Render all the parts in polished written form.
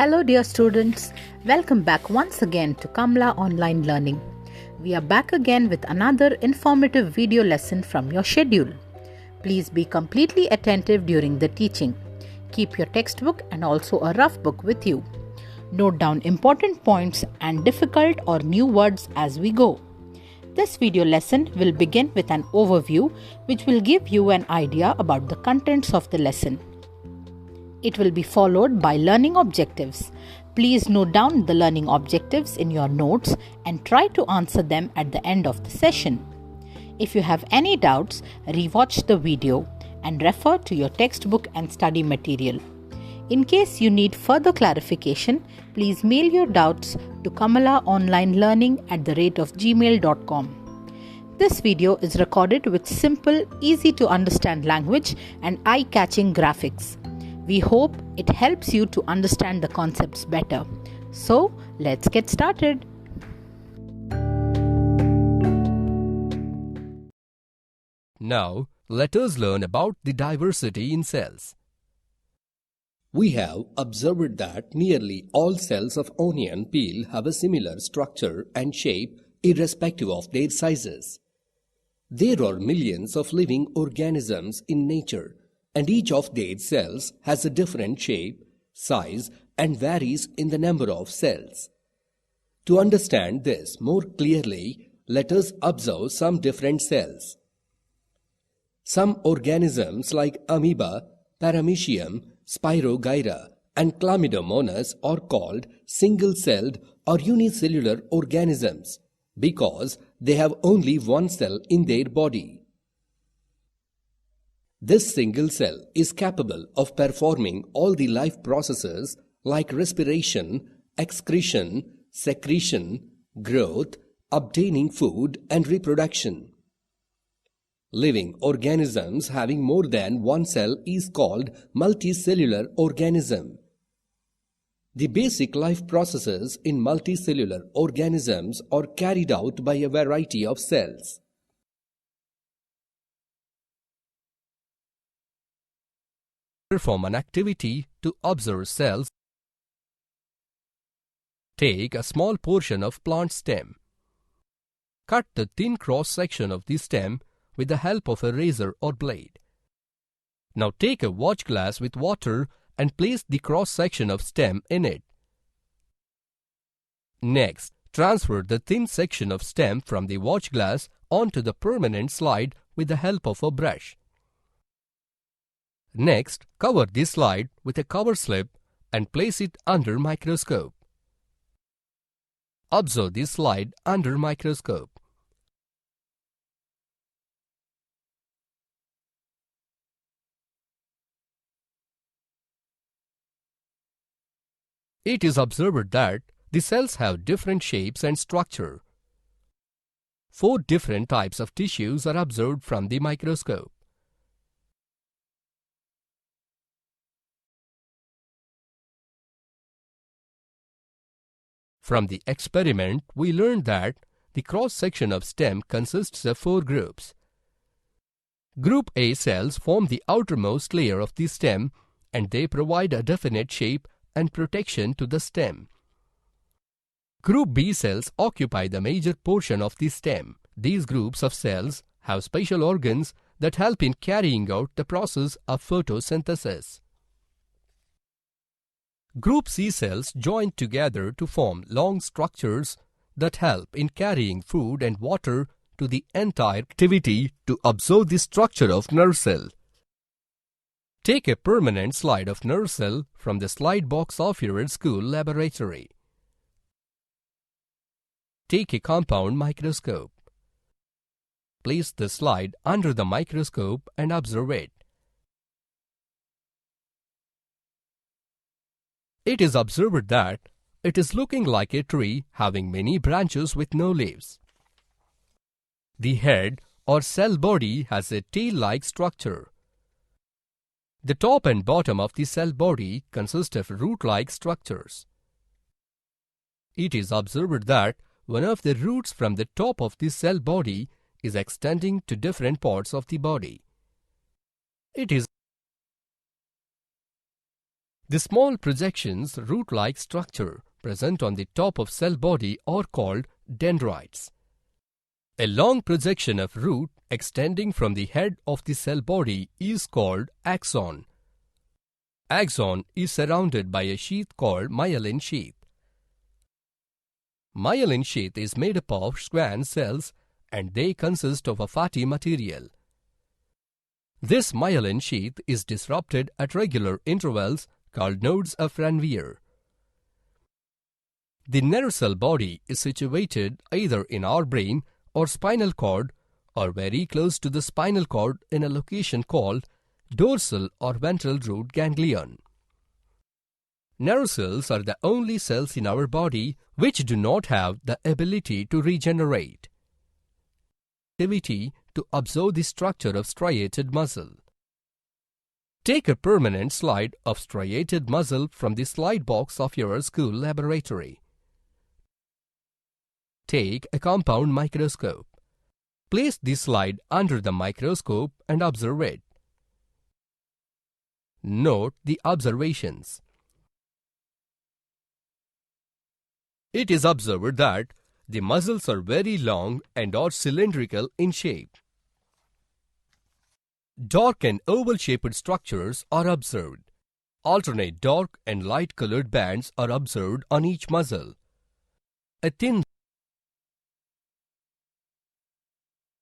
Hello dear students, welcome back once again to Kamala Online Learning. We are back again with another informative video lesson from your schedule. Please be completely attentive during the teaching. Keep your textbook and also a rough book with you. Note down important points and difficult or new words as we go. This video lesson will begin with an overview which will give you an idea about the contents of the lesson. It will be followed by learning objectives. Please note down the learning objectives in your notes and try to answer them at the end of the session. If you have any doubts, rewatch the video and refer to your textbook and study material. In case you need further clarification, please mail your doubts to kamalaonlinelearning@gmail.com. This video is recorded with simple, easy to understand language and eye-catching graphics. We hope it helps you to understand the concepts better. So, let's get started. Now, let us learn about the diversity in cells. We have observed that nearly all cells of onion peel have a similar structure and shape irrespective of their sizes. There are millions of living organisms in nature, and each of their cells has a different shape, size, and varies in the number of cells. To understand this more clearly, let us observe some different cells. Some organisms like amoeba, paramecium, spirogyra, and chlamydomonas are called single-celled or unicellular organisms because they have only one cell in their body. This single cell is capable of performing all the life processes like respiration, excretion, secretion, growth, obtaining food, and reproduction. Living organisms having more than one cell is called multicellular organism. The basic life processes in multicellular organisms are carried out by a variety of cells. Perform an activity to observe cells. Take a small portion of plant stem. Cut the thin cross-section of the stem with the help of a razor or blade. Now take a watch glass with water and place the cross-section of stem in it. Next, transfer the thin section of stem from the watch glass onto the permanent slide with the help of a brush. Next, cover this slide with a cover slip and place it under microscope. Observe this slide under microscope. It is observed that the cells have different shapes and structure. 4 different types of tissues are observed from the microscope. From the experiment, we learned that the cross-section of stem consists of 4 groups. Group A cells form the outermost layer of the stem and they provide a definite shape and protection to the stem. Group B cells occupy the major portion of the stem. These groups of cells have special organs that help in carrying out the process of photosynthesis. Group C cells join together to form long structures that help in carrying food and water to the entire activity to observe the structure of nerve cell. Take a permanent slide of nerve cell from the slide box of your school laboratory. Take a compound microscope. Place the slide under the microscope and observe it. It is observed that it is looking like a tree having many branches with no leaves. The head or cell body has a tail-like structure. The top and bottom of the cell body consist of root-like structures. It is observed that one of the roots from the top of the cell body is extending to different parts of the body. The small projections, root-like structure present on the top of cell body are called dendrites. A long projection of root extending from the head of the cell body is called axon. Axon is surrounded by a sheath called myelin sheath. Myelin sheath is made up of Schwann cells and they consist of a fatty material. This myelin sheath is disrupted at regular intervals called nodes of Ranvier. The nerve cell body is situated either in our brain or spinal cord or very close to the spinal cord in a location called dorsal or ventral root ganglion. Nerve cells are the only cells in our body which do not have the ability to regenerate. Activity to observe the structure of striated muscle. Take a permanent slide of striated muscle from the slide box of your school laboratory. Take a compound microscope. Place the slide under the microscope and observe it. Note the observations. It is observed that the muscles are very long and are cylindrical in shape. Dark and oval-shaped structures are observed. Alternate dark and light-colored bands are observed on each muscle. A thin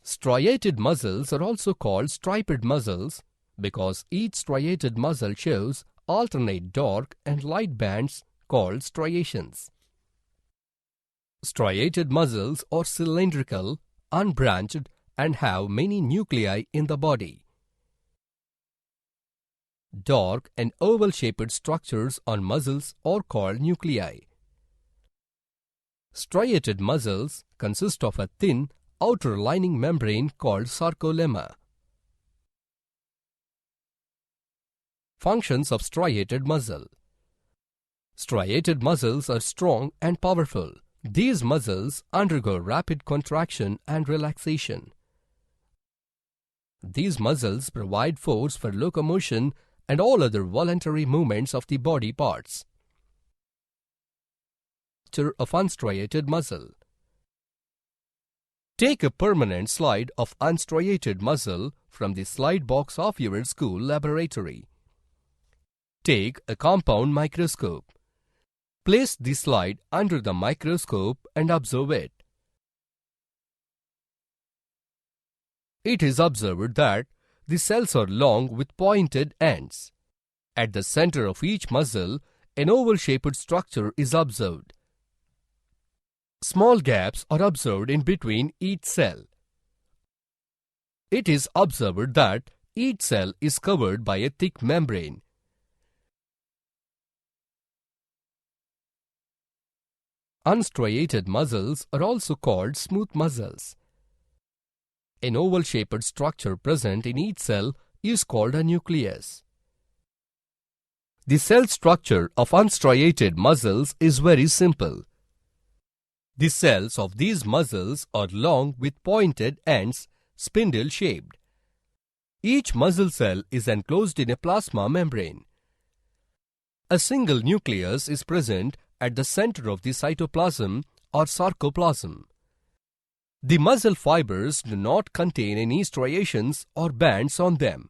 striated muscles are also called striped muscles because each striated muscle shows alternate dark and light bands called striations. Striated muscles are cylindrical, unbranched, and have many nuclei in the body. Dark and oval-shaped structures on muscles are called nuclei. Striated muscles consist of a thin outer lining membrane called sarcolemma. Functions of striated muscle. Striated muscles are strong and powerful. These muscles undergo rapid contraction and relaxation. These muscles provide force for locomotion and all other voluntary movements of the body parts. Structure of unstriated muscle. Take a permanent slide of unstriated muscle from the slide box of your school laboratory. Take a compound microscope. Place the slide under the microscope and observe it. It is observed that the cells are long with pointed ends. At the center of each muscle, an oval-shaped structure is observed. Small gaps are observed in between each cell. It is observed that each cell is covered by a thick membrane. Unstriated muscles are also called smooth muscles. An oval-shaped structure present in each cell is called a nucleus. The cell structure of unstriated muscles is very simple. The cells of these muscles are long with pointed ends, spindle-shaped. Each muscle cell is enclosed in a plasma membrane. A single nucleus is present at the center of the cytoplasm or sarcoplasm. The muscle fibers do not contain any striations or bands on them.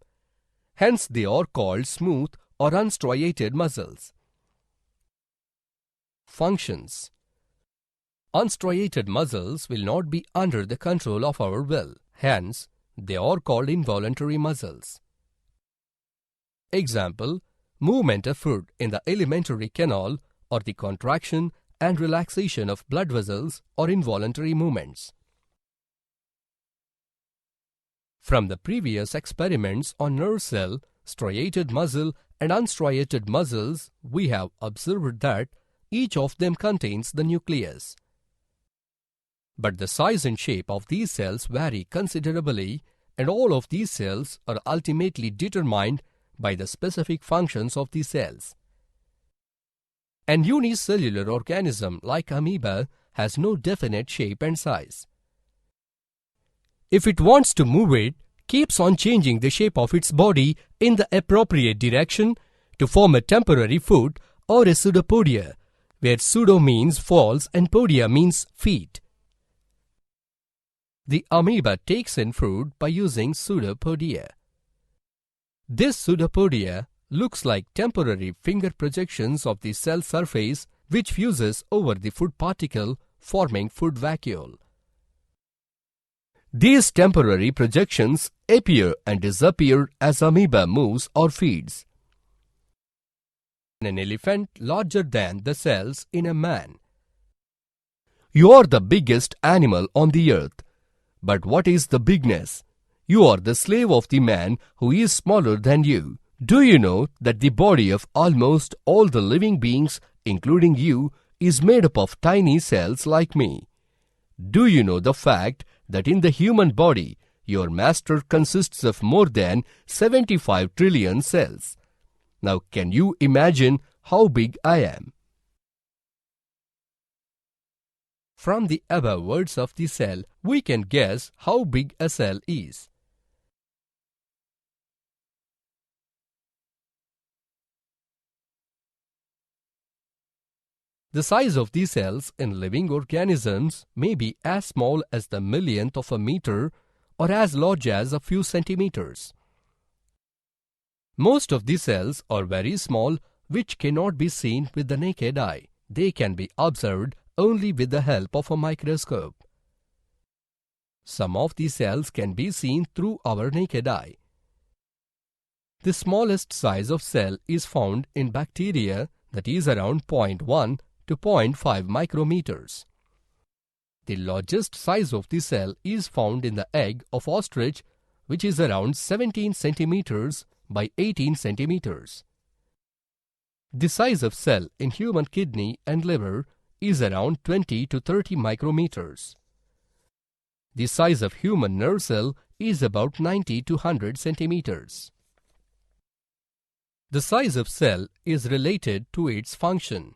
Hence, they are called smooth or unstriated muscles. Functions. Unstriated muscles will not be under the control of our will. Hence, they are called involuntary muscles. Example, movement of food in the alimentary canal or the contraction and relaxation of blood vessels or involuntary movements. From the previous experiments on nerve cell, striated muscle and unstriated muscles, we have observed that each of them contains the nucleus. But the size and shape of these cells vary considerably, and all of these cells are ultimately determined by the specific functions of the cells. An unicellular organism like amoeba has no definite shape and size. If it wants to move, it keeps on changing the shape of its body in the appropriate direction to form a temporary foot or a pseudopodia, where pseudo means false and podia means feet. The amoeba takes in food by using pseudopodia. This pseudopodia looks like temporary finger projections of the cell surface which fuses over the food particle, forming food vacuole. These temporary projections appear and disappear as amoeba moves or feeds. An elephant larger than the cells in a man. You are the biggest animal on the earth. But what is the bigness? You are the slave of the man who is smaller than you. Do you know that the body of almost all the living beings, including you, is made up of tiny cells like me? Do you know the fact that in the human body, your master consists of more than 75 trillion cells? Now, can you imagine how big I am? From the above words of the cell, we can guess how big a cell is. The size of the cells in living organisms may be as small as the millionth of a meter or as large as a few centimeters. Most of the cells are very small, which cannot be seen with the naked eye. They can be observed only with the help of a microscope. Some of the cells can be seen through our naked eye. The smallest size of cell is found in bacteria, that is around 0.1 to 0.5 micrometers. The largest size of the cell is found in the egg of ostrich, which is around 17 centimeters by 18 centimeters. The size of cell in human kidney and liver is around 20 to 30 micrometers. The size of human nerve cell is about 90 to 100 centimeters. The size of cell is related to its function.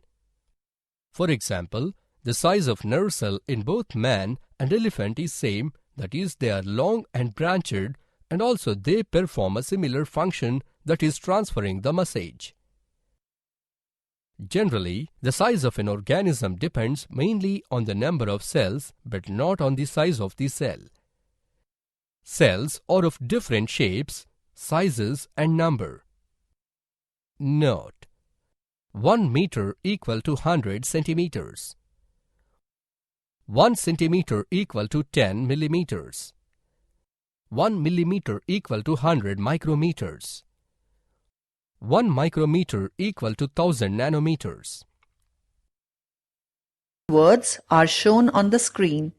For example, the size of nerve cell in both man and elephant is same, that is, they are long and branched, and also they perform a similar function, that is transferring the message. Generally, the size of an organism depends mainly on the number of cells, but not on the size of the cell. Cells are of different shapes, sizes and number. Note: 1 meter equal to 100 centimeters. 1 centimeter equal to 10 millimeters. 1 millimeter equal to 100 micrometers. 1 micrometer equal to 1000 nanometers. Words are shown on the screen.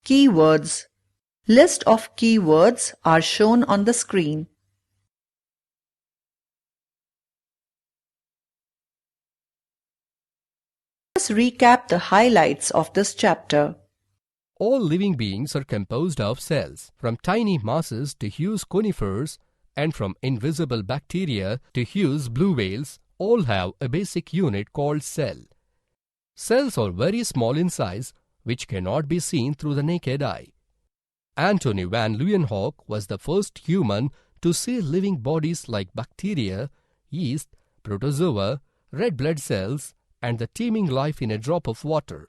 Keywords. List of keywords are shown on the screen. Let's recap the highlights of this chapter. All living beings are composed of cells, from tiny mosses to huge conifers, and from invisible bacteria to huge blue whales, all have a basic unit called cell. Cells are very small in size, which cannot be seen through the naked eye. Antony van Leeuwenhoek was the first human to see living bodies like bacteria, yeast, protozoa, red blood cells, and the teeming life in a drop of water.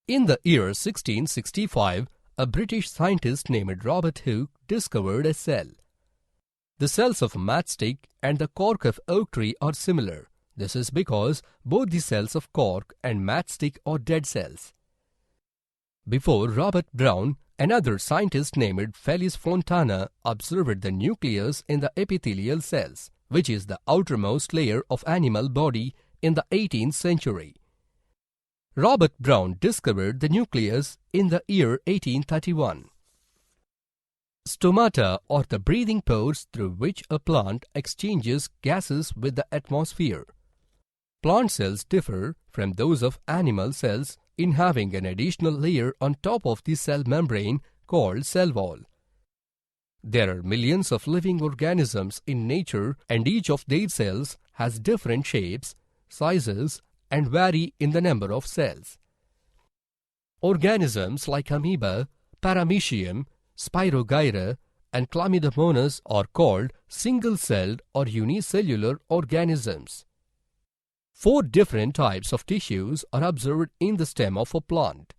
In the year 1665, a British scientist named Robert Hooke discovered a cell. The cells of a matchstick and the cork of oak tree are similar. This is because both the cells of cork and matchstick are dead cells. Before Robert Brown, another scientist named Felix Fontana observed the nucleus in the epithelial cells, which is the outermost layer of animal body, in the 18th century. Robert Brown discovered the nucleus in the year 1831. Stomata are the breathing pores through which a plant exchanges gases with the atmosphere. Plant cells differ from those of animal cells in having an additional layer on top of the cell membrane called cell wall. There are millions of living organisms in nature, and each of their cells has different shapes, sizes, and vary in the number of cells. Organisms like amoeba, paramecium, spirogyra, and chlamydomonas are called single-celled or unicellular organisms. 4 different types of tissues are observed in the stem of a plant.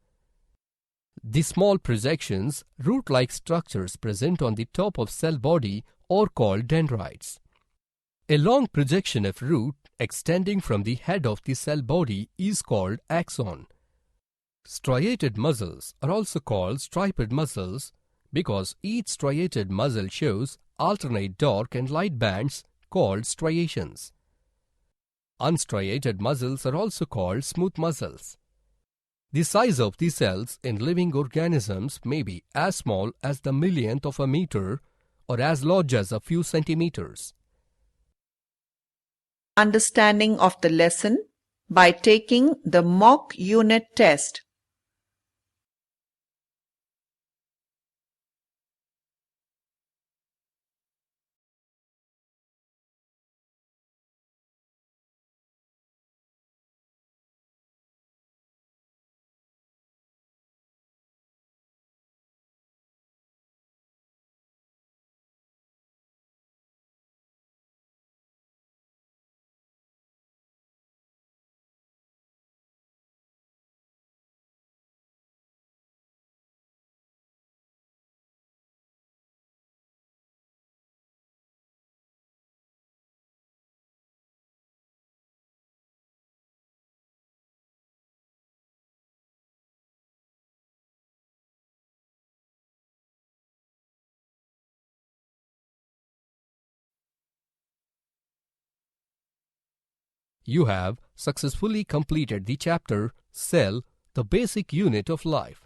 The small projections, root-like structures present on the top of cell body are called dendrites. A long projection of root extending from the head of the cell body is called axon. Striated muscles are also called striped muscles because each striated muscle shows alternate dark and light bands called striations. Unstriated muscles are also called smooth muscles. The size of the cells in living organisms may be as small as the millionth of a meter or as large as a few centimeters. Understanding of the lesson by taking the mock unit test. You have successfully completed the chapter Cell, the Basic Unit of Life.